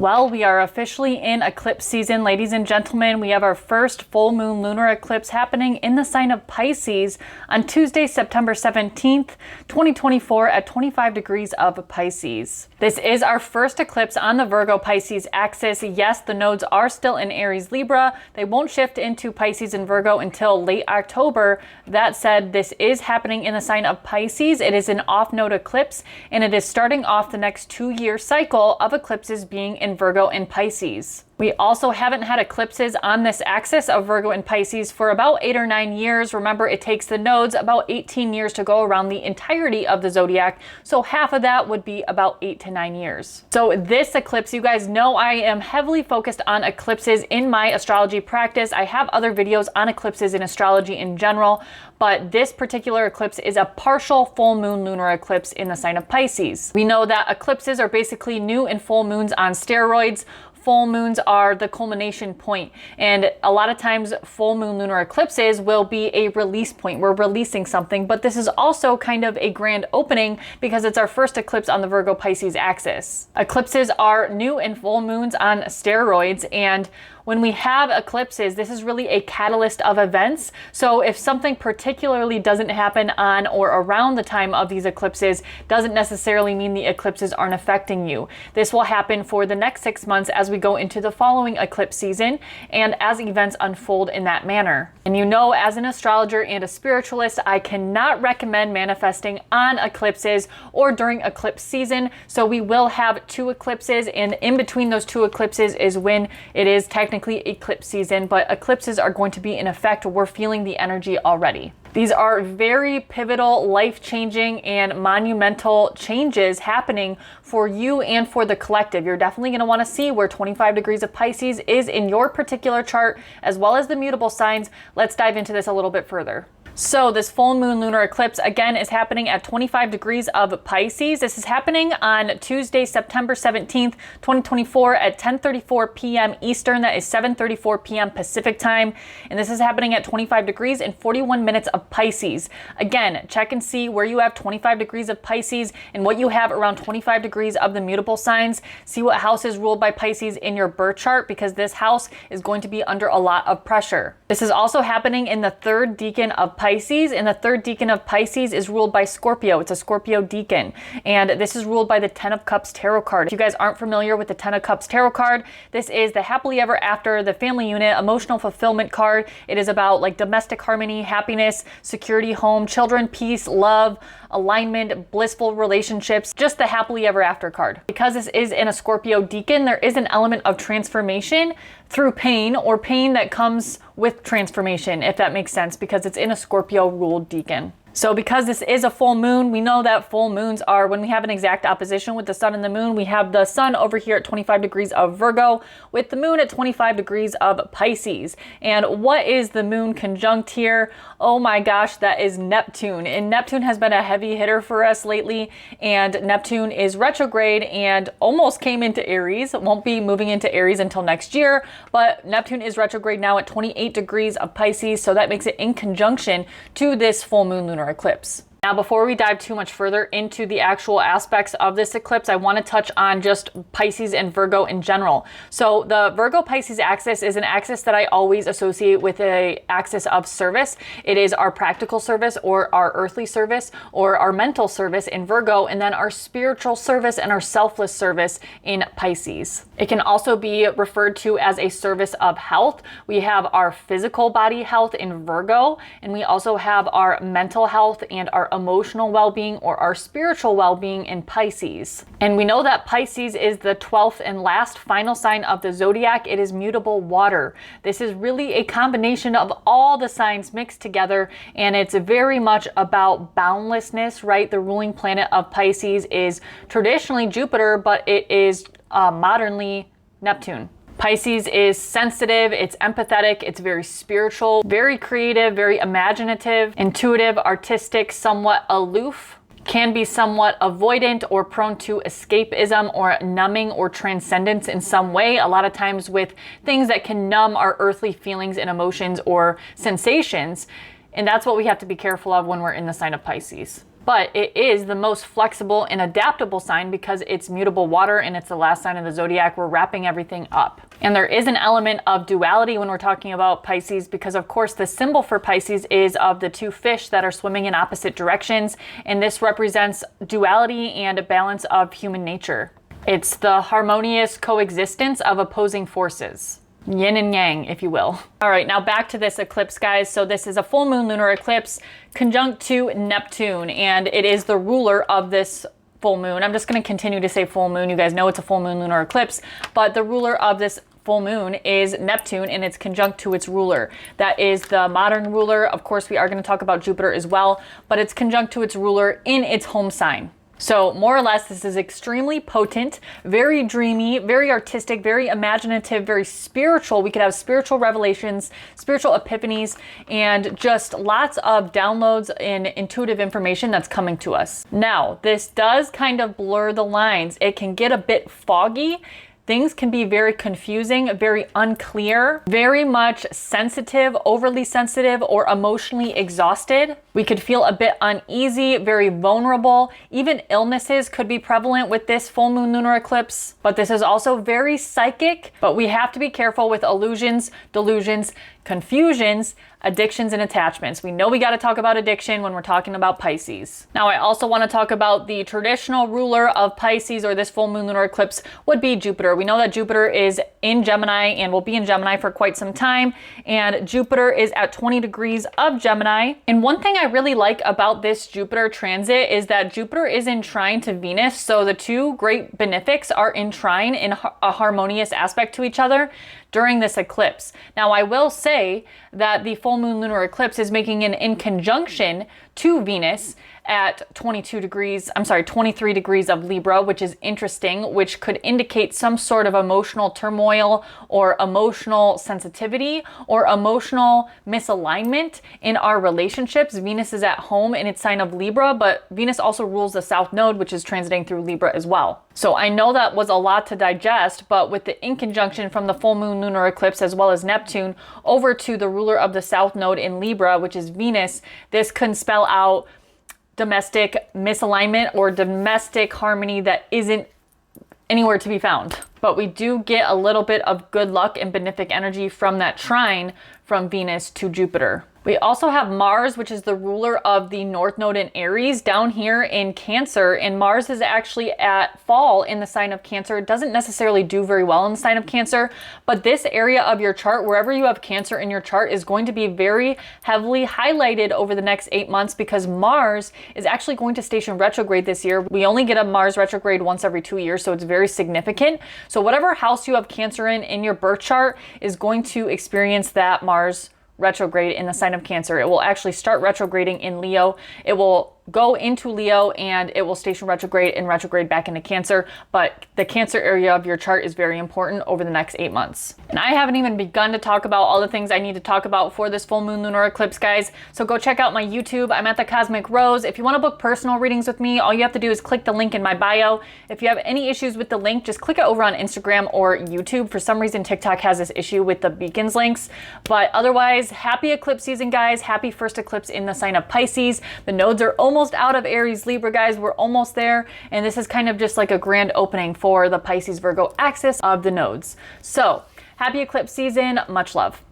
Well, we are officially in eclipse season, ladies and gentlemen. We have our first full moon lunar eclipse happening in the sign of Pisces on Tuesday, September 17th, 2024 at 25 degrees of Pisces. This is our first eclipse on the Virgo Pisces axis. Yes, the nodes are still in Aries Libra. They won't shift into Pisces and Virgo until late October. That said, this is happening in the sign of Pisces. It is an off-node eclipse, and it is starting off the next 2-year cycle of eclipses being in Virgo and Pisces. We also haven't had eclipses on this axis of Virgo and Pisces for about 8 or 9 years. Remember, it takes the nodes about 18 years to go around the entirety of the zodiac, so half of that would be about 8 to 9 years. So this eclipse, you guys know I am heavily focused on eclipses in my astrology practice. I have other videos on eclipses in astrology in general, but this particular eclipse is a partial full moon lunar eclipse in the sign of Pisces. We know that eclipses are basically new and full moons on steroids. Full moons are the culmination point, and a lot of times full moon lunar eclipses will be a release point. We're releasing something, but this is also kind of a grand opening because it's our first eclipse on the Virgo Pisces axis. Eclipses are new and full moons on steroids, and when we have eclipses, this is really a catalyst of events. So if something particularly doesn't happen on or around the time of these eclipses, doesn't necessarily mean the eclipses aren't affecting you. This will happen for the next 6 months as we go into the following eclipse season and as events unfold in that manner. And you know, as an astrologer and a spiritualist, I cannot recommend manifesting on eclipses or during eclipse season. So we will have 2 eclipses, and in between those 2 eclipses is when it is technically eclipse season, but eclipses are going to be in effect. We're feeling the energy already. These are very pivotal, life-changing, and monumental changes happening for you and for the collective. You're definitely going to want to see where 25 degrees of Pisces is in your particular chart, as well as the mutable signs. Let's dive into this a little bit further. So this full moon lunar eclipse again is happening at 25 degrees of Pisces. This is happening on Tuesday, September 17th, 2024 at 10:34 p.m. Eastern. That is 7:34 p.m. Pacific time. And this is happening at 25 degrees and 41 minutes of Pisces. Again, check and see where you have 25 degrees of Pisces and what you have around 25 degrees of the mutable signs. See what house is ruled by Pisces in your birth chart, because this house is going to be under a lot of pressure. This is also happening in the 3rd decan of Pisces, and the 3rd decan of Pisces is ruled by Scorpio. It's a Scorpio decan, and this is ruled by the 10 of Cups tarot card. If you guys aren't familiar with the 10 of Cups tarot card, this is the happily ever after, the family unit, emotional fulfillment card. It is about like domestic harmony, happiness, security, home, children, peace, love, alignment, blissful relationships, just the happily ever after card. Because this is in a Scorpio decan, there is an element of transformation through pain, or pain that comes with transformation, if that makes sense, because it's in a Scorpio ruled decan. So because this is a full moon, we know that full moons are when we have an exact opposition with the sun and the moon. We have the sun over here at 25 degrees of Virgo with the moon at 25 degrees of Pisces. And what is the moon conjunct here? Oh my gosh, that is Neptune. And Neptune has been a heavy hitter for us lately. And Neptune is retrograde and almost came into Aries. It won't be moving into Aries until next year, but Neptune is retrograde now at 28 degrees of Pisces. So that makes it in conjunction to this full moon lunar eclipse. Now, before we dive too much further into the actual aspects of this eclipse, I want to touch on just Pisces and Virgo in general. So the Virgo Pisces axis is an axis that I always associate with an axis of service. It is our practical service or our earthly service or our mental service in Virgo, and then our spiritual service and our selfless service in Pisces. It can also be referred to as a service of health. We have our physical body health in Virgo, and we also have our mental health and our emotional well-being or our spiritual well-being in Pisces. And we know that Pisces is the 12th and last final sign of the zodiac. It is mutable water. This is really a combination of all the signs mixed together, and it's very much about boundlessness, right? The ruling planet of Pisces is traditionally Jupiter, but it is modernly Neptune. Pisces is sensitive, it's empathetic, it's very spiritual, very creative, very imaginative, intuitive, artistic, somewhat aloof, can be somewhat avoidant or prone to escapism or numbing or transcendence in some way, a lot of times with things that can numb our earthly feelings and emotions or sensations. And that's what we have to be careful of when we're in the sign of Pisces. but it is the most flexible and adaptable sign because it's mutable water and it's the last sign of the zodiac. We're wrapping everything up. And there is an element of duality when we're talking about Pisces because, of course, the symbol for Pisces is of the two fish that are swimming in opposite directions. And this represents duality and a balance of human nature. It's the harmonious coexistence of opposing forces. Yin and yang, if you will. All right, now back to this eclipse, guys. So this is a full moon lunar eclipse conjunct to Neptune, and it is the ruler of this full moon. I'm just going to continue to say full moon. You guys know it's a full moon lunar eclipse, but the ruler of this full moon is Neptune, and it's conjunct to its ruler. That is the modern ruler. Of course, we are going to talk about Jupiter as well, but it's conjunct to its ruler in its home sign. So more or less, this is extremely potent, very dreamy, very artistic, very imaginative, very spiritual. We could have spiritual revelations, spiritual epiphanies, and just lots of downloads and intuitive information that's coming to us. Now, this does kind of blur the lines. It can get a bit foggy. Things can be very confusing, very unclear, very much sensitive, overly sensitive, or emotionally exhausted. We could feel a bit uneasy, very vulnerable. Even illnesses could be prevalent with this full moon lunar eclipse. But this is also very psychic, but we have to be careful with illusions, delusions, confusions, addictions, and attachments. We know we got to talk about addiction when we're talking about Pisces. Now, I also want to talk about the traditional ruler of Pisces, or this full moon lunar eclipse, would be Jupiter. We know that Jupiter is in Gemini and will be in Gemini for quite some time, and Jupiter is at 20 degrees of Gemini. And one thing I really like about this Jupiter transit is that Jupiter is in trine to Venus, so the two great benefics are in trine in a harmonious aspect to each other during this eclipse. Now, I will say that the full moon lunar eclipse is making an in conjunction to Venus at 23 degrees of Libra, which is interesting, which could indicate some sort of emotional turmoil or emotional sensitivity or emotional misalignment in our relationships. Venus is at home in its sign of Libra, but Venus also rules the South Node, which is transiting through Libra as well. So I know that was a lot to digest, but with the in conjunction from the full moon lunar eclipse as well as Neptune over to the ruler of the South Node in Libra, which is Venus, this can spell out domestic misalignment or domestic harmony that isn't anywhere to be found. But we do get a little bit of good luck and benefic energy from that trine from Venus to Jupiter. We also have Mars, which is the ruler of the North Node in Aries, down here in Cancer, and Mars is actually at fall in the sign of Cancer. It doesn't necessarily do very well in the sign of Cancer, but this area of your chart, wherever you have Cancer in your chart, is going to be very heavily highlighted over the next 8 months because Mars is actually going to station retrograde this year. We only get a Mars retrograde once every 2 years, so it's very significant. So whatever house you have Cancer in your birth chart is going to experience that Mars retrograde in the sign of Cancer. It will actually start retrograding in Leo. It will go into Leo and it will station retrograde and retrograde back into Cancer. But the Cancer area of your chart is very important over the next 8 months. And I haven't even begun to talk about all the things I need to talk about for this full moon lunar eclipse, guys. So go check out my YouTube. I'm at the Cosmic Rose. If you want to book personal readings with me, all you have to do is click the link in my bio. If you have any issues with the link, just click it over on Instagram or YouTube. For some reason, TikTok has this issue with the beacons links. But otherwise, happy eclipse season, guys. Happy first eclipse in the sign of Pisces. The nodes are almost out of Aries, Libra, guys. We're almost there. And this is kind of just like a grand opening for the Pisces Virgo axis of the nodes. So happy eclipse season. Much love.